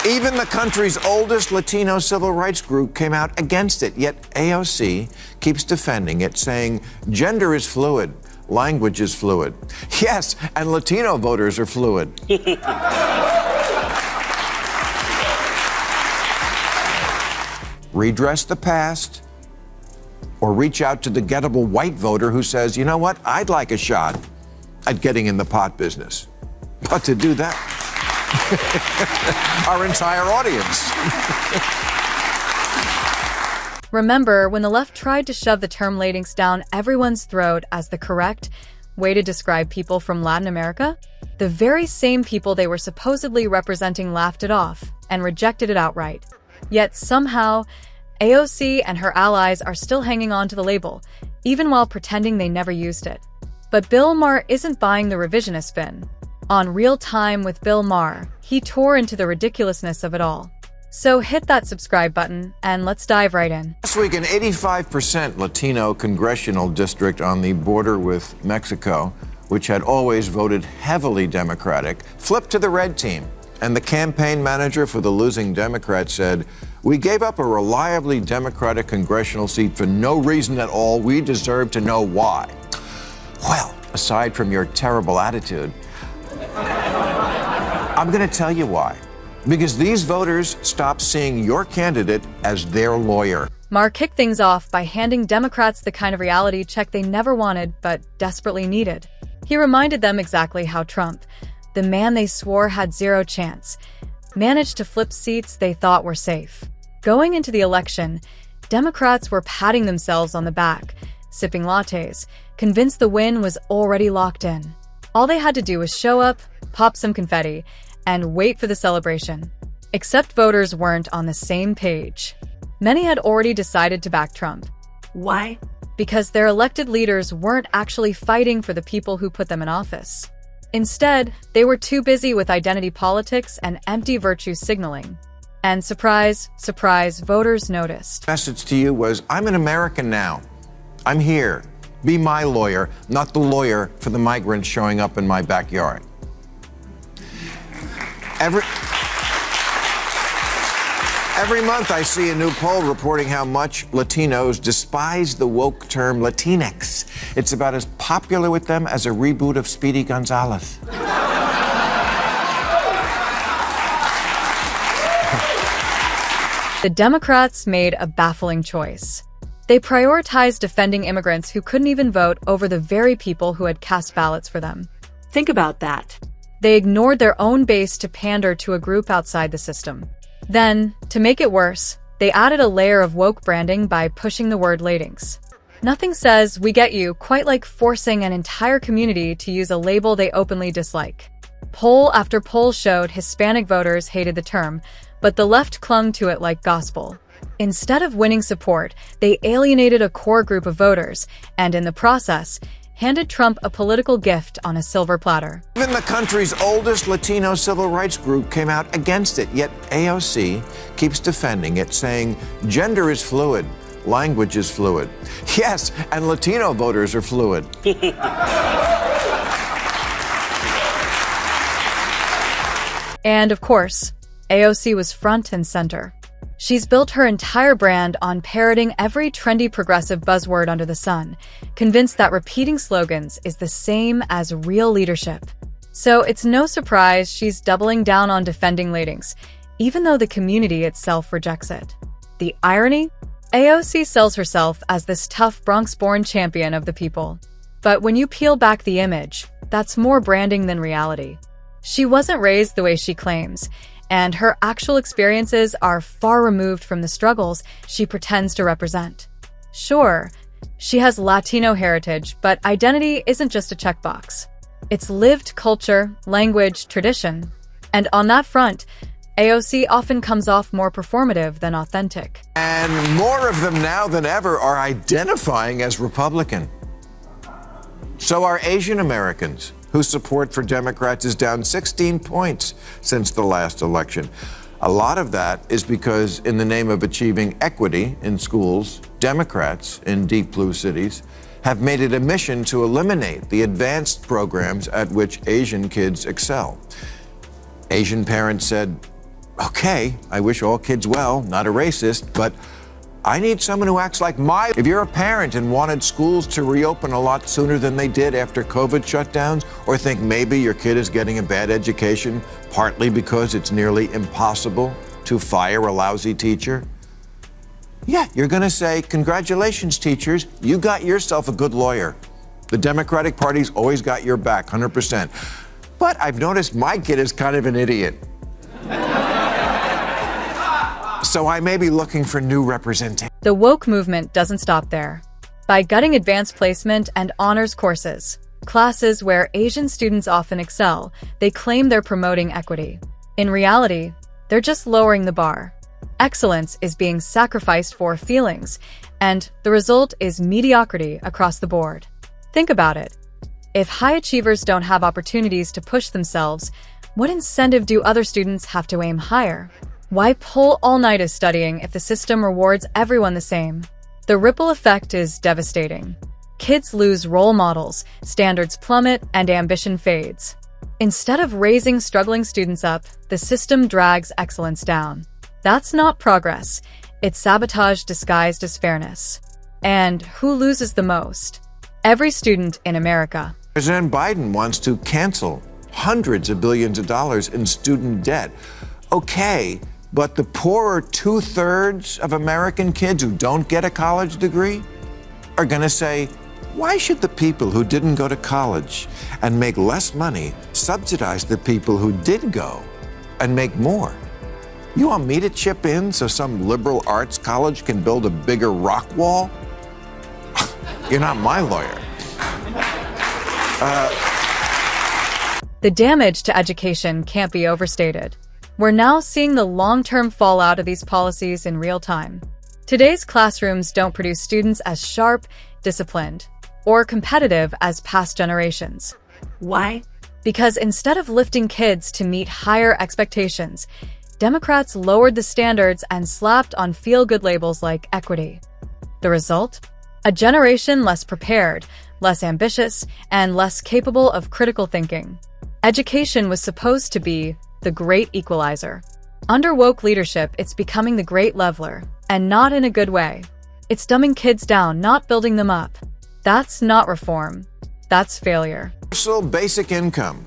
Even the country's oldest Latino civil rights group came out against it, yet AOC keeps defending it, saying gender is fluid, language is fluid. Yes, and Latino voters are fluid. Redress the past, or reach out to the gettable white voter who says, you know what, I'd like a shot at getting in the pot business. But to do that, our entire audience. Remember, when the left tried to shove the term Latinx down everyone's throat as the correct way to describe people from Latin America, the very same people they were supposedly representing laughed it off and rejected it outright. Yet somehow, AOC and her allies are still hanging on to the label, even while pretending they never used it. But Bill Maher isn't buying the revisionist spin. On Real Time with Bill Maher, he tore into the ridiculousness of it all. So hit that subscribe button, and let's dive right in. Last week, an 85% Latino congressional district on the border with Mexico, which had always voted heavily Democratic, flipped to the red team. And the campaign manager for the losing Democrat said, "We gave up a reliably Democratic congressional seat for no reason at all. We deserve to know why." Well, aside from your terrible attitude, I'm going to tell you why. Because these voters stopped seeing your candidate as their lawyer. Maher kicked things off by handing Democrats the kind of reality check they never wanted but desperately needed. He reminded them exactly how Trump, the man they swore had zero chance, managed to flip seats they thought were safe. Going into the election, Democrats were patting themselves on the back, sipping lattes, convinced the win was already locked in. All they had to do was show up, pop some confetti, and wait for the celebration. Except voters weren't on the same page. Many had already decided to back Trump. Why? Because their elected leaders weren't actually fighting for the people who put them in office. Instead, they were too busy with identity politics and empty virtue signaling. And surprise, surprise, voters noticed. Message to you was, I'm an American now. I'm here. Be my lawyer, not the lawyer for the migrants showing up in my backyard. Every month I see a new poll reporting how much Latinos despise the woke term Latinx. It's about as popular with them as a reboot of Speedy Gonzales. The Democrats made a baffling choice. They prioritized defending immigrants who couldn't even vote over the very people who had cast ballots for them. Think about that. They ignored their own base to pander to a group outside the system. Then, to make it worse, they added a layer of woke branding by pushing the word Latinx. Nothing says "we get you" quite like forcing an entire community to use a label they openly dislike. Poll after poll showed Hispanic voters hated the term, but the left clung to it like gospel. Instead of winning support, they alienated a core group of voters, and in the process, handed Trump a political gift on a silver platter. Even the country's oldest Latino civil rights group came out against it, yet AOC keeps defending it, saying gender is fluid, language is fluid. Yes, and Latino voters are fluid. And of course, AOC was front and center. She's built her entire brand on parroting every trendy progressive buzzword under the sun, convinced that repeating slogans is the same as real leadership. So it's no surprise she's doubling down on defending Latinx, even though the community itself rejects it. The irony? AOC sells herself as this tough Bronx-born champion of the people. But when you peel back the image, that's more branding than reality. She wasn't raised the way she claims, and her actual experiences are far removed from the struggles she pretends to represent. Sure, she has Latino heritage, but identity isn't just a checkbox. It's lived culture, language, tradition. And on that front, AOC often comes off more performative than authentic. And more of them now than ever are identifying as Republican. So are Asian Americans, whose support for Democrats is down 16 points since the last election. A lot of that is because, in the name of achieving equity in schools, Democrats in deep blue cities have made it a mission to eliminate the advanced programs at which Asian kids excel. Asian parents said, Okay, I wish all kids well, not a racist, but I need someone who acts like my. If you're a parent and wanted schools to reopen a lot sooner than they did after COVID shutdowns, or think maybe your kid is getting a bad education, partly because it's nearly impossible to fire a lousy teacher, yeah, you're going to say, congratulations, teachers, you got yourself a good lawyer. The Democratic Party's always got your back, 100%. But I've noticed my kid is kind of an idiot. So I may be looking for new representation. The woke movement doesn't stop there. By gutting advanced placement and honors courses, classes where Asian students often excel, they claim they're promoting equity. In reality, they're just lowering the bar. Excellence is being sacrificed for feelings, and the result is mediocrity across the board. Think about it. If high achievers don't have opportunities to push themselves, what incentive do other students have to aim higher? Why pull all-nighters studying if the system rewards everyone the same? The ripple effect is devastating. Kids lose role models, standards plummet, and ambition fades. Instead of raising struggling students up, the system drags excellence down. That's not progress. It's sabotage disguised as fairness. And who loses the most? Every student in America. President Biden wants to cancel hundreds of billions of dollars in student debt. Okay, but the poorer 2/3 of American kids who don't get a college degree are going to say, why should the people who didn't go to college and make less money subsidize the people who did go and make more? You want me to chip in so some liberal arts college can build a bigger rock wall? You're not my lawyer. The damage to education can't be overstated. We're now seeing the long-term fallout of these policies in real time. Today's classrooms don't produce students as sharp, disciplined, or competitive as past generations. Why? Because instead of lifting kids to meet higher expectations, Democrats lowered the standards and slapped on feel-good labels like equity. The result? A generation less prepared, less ambitious, and less capable of critical thinking. Education was supposed to be the great equalizer. Under woke leadership, it's becoming the great leveler, and not in a good way. It's dumbing kids down, not building them up. That's not reform. That's failure. Universal basic income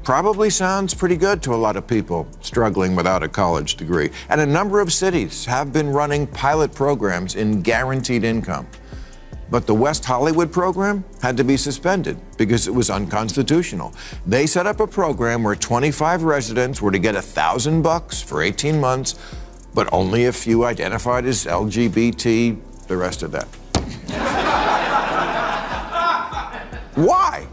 probably sounds pretty good to a lot of people struggling without a college degree. And a number of cities have been running pilot programs in guaranteed income. But the West Hollywood program had to be suspended because it was unconstitutional. They set up a program where 25 residents were to get $1,000 for 18 months, but only if you identified as LGBT, the rest of that. Why?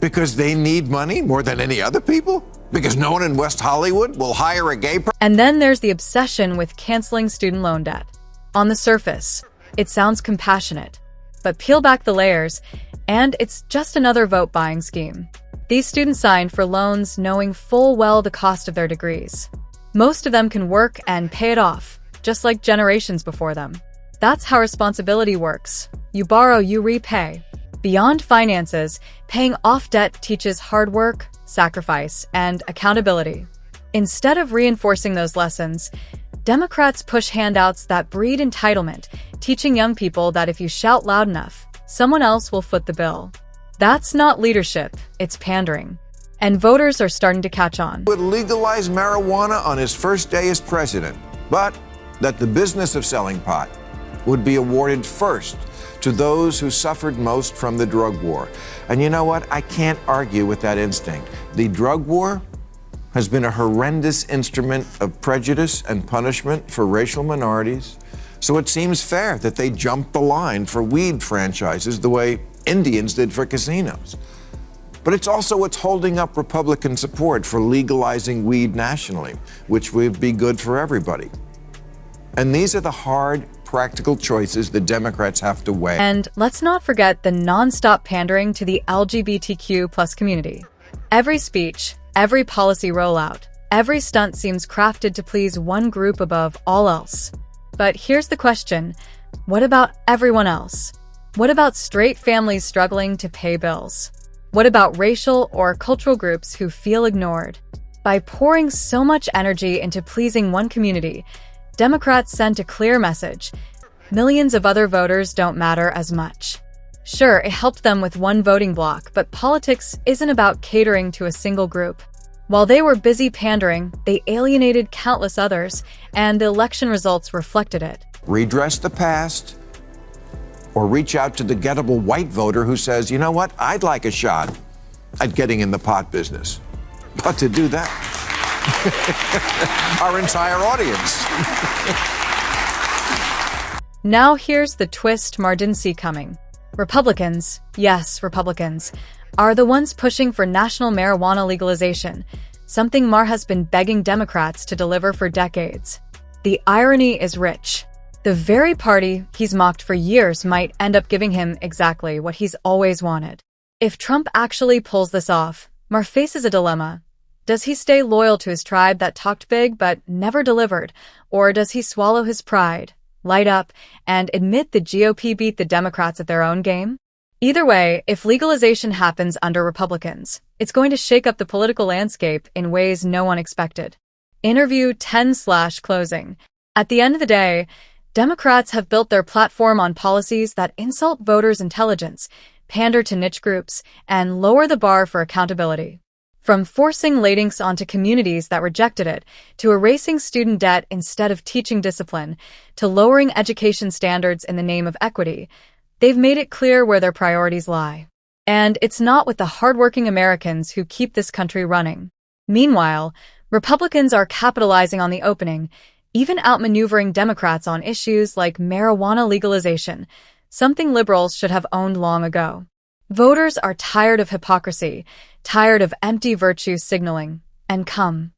Because they need money more than any other people? Because no one in West Hollywood will hire a gay person? And then there's the obsession with canceling student loan debt. On the surface, it sounds compassionate. But peel back the layers, and it's just another vote-buying scheme. These students signed for loans knowing full well the cost of their degrees. Most of them can work and pay it off, just like generations before them. That's how responsibility works. You borrow, you repay. Beyond finances, paying off debt teaches hard work, sacrifice, and accountability. Instead of reinforcing those lessons, Democrats push handouts that breed entitlement, teaching young people that if you shout loud enough, someone else will foot the bill. That's not leadership, it's pandering. And voters are starting to catch on. Would legalize marijuana on his first day as president, but that the business of selling pot would be awarded first to those who suffered most from the drug war. And you know what? I can't argue with that instinct. The drug war has been a horrendous instrument of prejudice and punishment for racial minorities. So it seems fair that they jumped the line for weed franchises the way Indians did for casinos. But it's also what's holding up Republican support for legalizing weed nationally, which would be good for everybody. And these are the hard, practical choices the Democrats have to weigh. And let's not forget the nonstop pandering to the LGBTQ+ community. Every speech, every policy rollout, every stunt seems crafted to please one group above all else. But here's the question, what about everyone else? What about straight families struggling to pay bills? What about racial or cultural groups who feel ignored? By pouring so much energy into pleasing one community, Democrats sent a clear message: millions of other voters don't matter as much. Sure, it helped them with one voting bloc, but politics isn't about catering to a single group. While they were busy pandering, they alienated countless others, and the election results reflected it. Redress the past, or reach out to the gettable white voter who says, you know what, I'd like a shot at getting in the pot business. But to do that, our entire audience. Now here's the twist Maher didn't see coming. Republicans, yes, Republicans, are the ones pushing for national marijuana legalization, something Maher has been begging Democrats to deliver for decades. The irony is rich. The very party he's mocked for years might end up giving him exactly what he's always wanted. If Trump actually pulls this off, Maher faces a dilemma. Does he stay loyal to his tribe that talked big but never delivered, or does he swallow his pride, light up, and admit the GOP beat the Democrats at their own game? Either way, if legalization happens under Republicans, it's going to shake up the political landscape in ways no one expected. Interview 10/closing. At the end of the day, Democrats have built their platform on policies that insult voters' intelligence, pander to niche groups, and lower the bar for accountability. From forcing Latinx onto communities that rejected it, to erasing student debt instead of teaching discipline, to lowering education standards in the name of equity, they've made it clear where their priorities lie. And it's not with the hardworking Americans who keep this country running. Meanwhile, Republicans are capitalizing on the opening, even outmaneuvering Democrats on issues like marijuana legalization, something liberals should have owned long ago. Voters are tired of hypocrisy, tired of empty virtue signaling, and come